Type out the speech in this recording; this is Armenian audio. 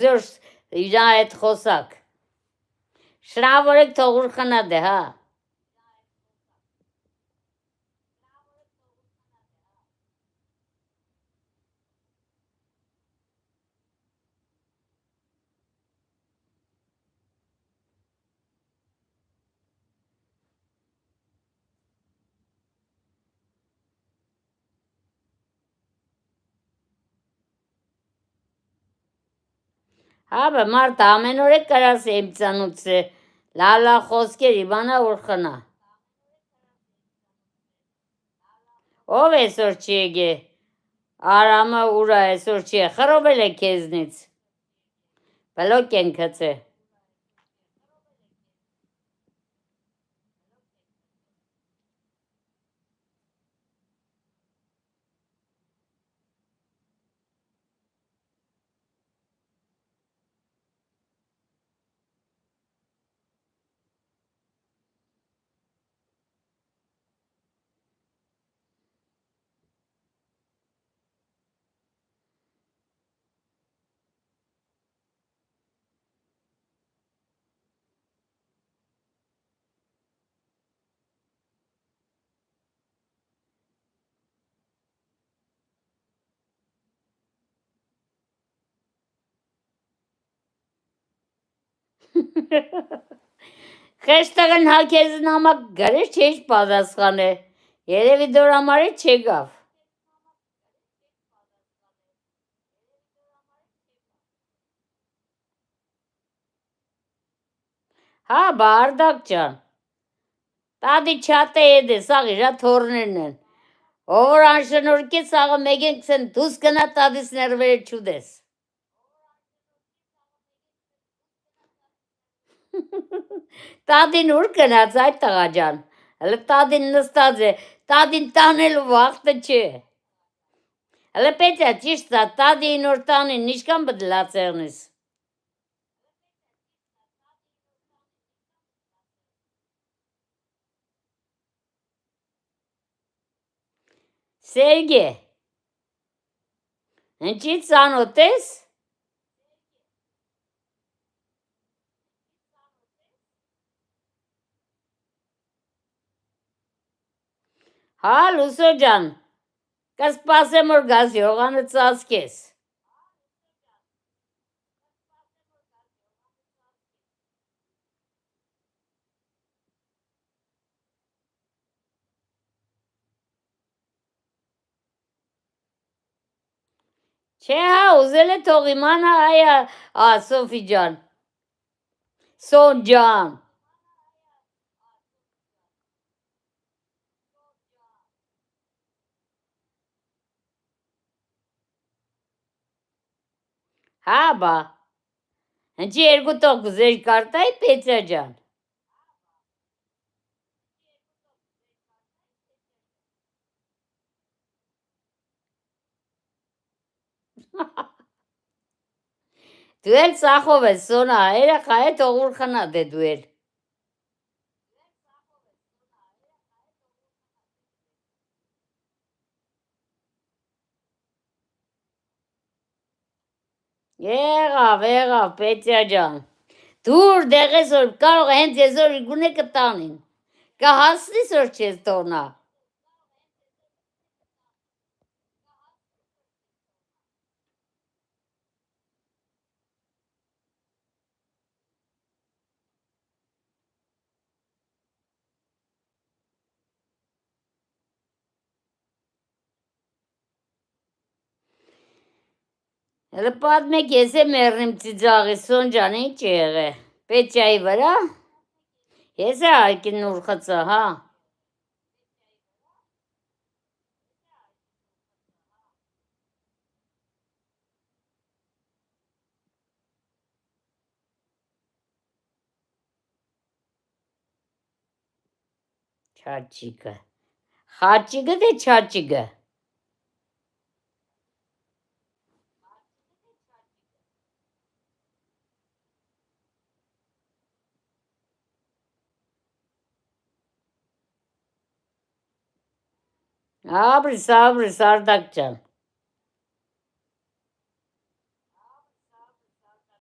Զոր իրա հետ խոսակ։ Շնավորեք թողուր խնա դե, հա։ Հա, բա մարդ ամեն օր է կարաս եմցանուց է, լալա խոսքեր իմանա որ խնա։ Ով այսօր չի եկե, Արամը ուրա այսօր չի է, խրովել է քեզնից, բլոկ են կծե։ Խեշտեղն հա քեզ նամակ գրեր չէ պատասխան է, երևի դոր համարի չեկավ։ Հա, բարդակ ջան, տադի չատե եդե, սաղ իրա թորներն են, ովոր անշնորքի սաղը մեկեն կսեն դուս գնա տադիս ներվերը չուդես։ Տադին ուր գնաց այդ տղա ջան, հլը տադին նստած է, տադին տանելու վաղթը չէ։ Հլը պետյա ճիշտ է, տադին որ տանին, նիշկան բդլացեղնիս։ Սերգե, ընչի ծանոտ ես։ Հա, լուսո ջան, կսպասեմ որ գաս յողանը ծածկես։ Չէ, հա, ուզել է թող իմանա այ Սոֆի ջան, Սոն ջան։ Հա, բա, ընչի երկու տող գուզեր կարտայի Պետյա ջան։ Դու էլ ծախով ես, Սոնա, երեխա է թողուր խնա դե դու էլ։ Եղավ, Պետյա ջան։ Դուր դեղես որ կարող է հենց ես որ գունե կտանին։ Կհասնիս որ չես տոնա։ Հլը պատմեք ես է մերնիմ ծիծաղի Սոն ջան, ինչ եղե։ Պետյայի վրա։ Ես է այկին նուր խծա, հա։ Չաչիկը։ Խաչիկը դե չաչիկը։ Աբրիս, Արտակ ջան։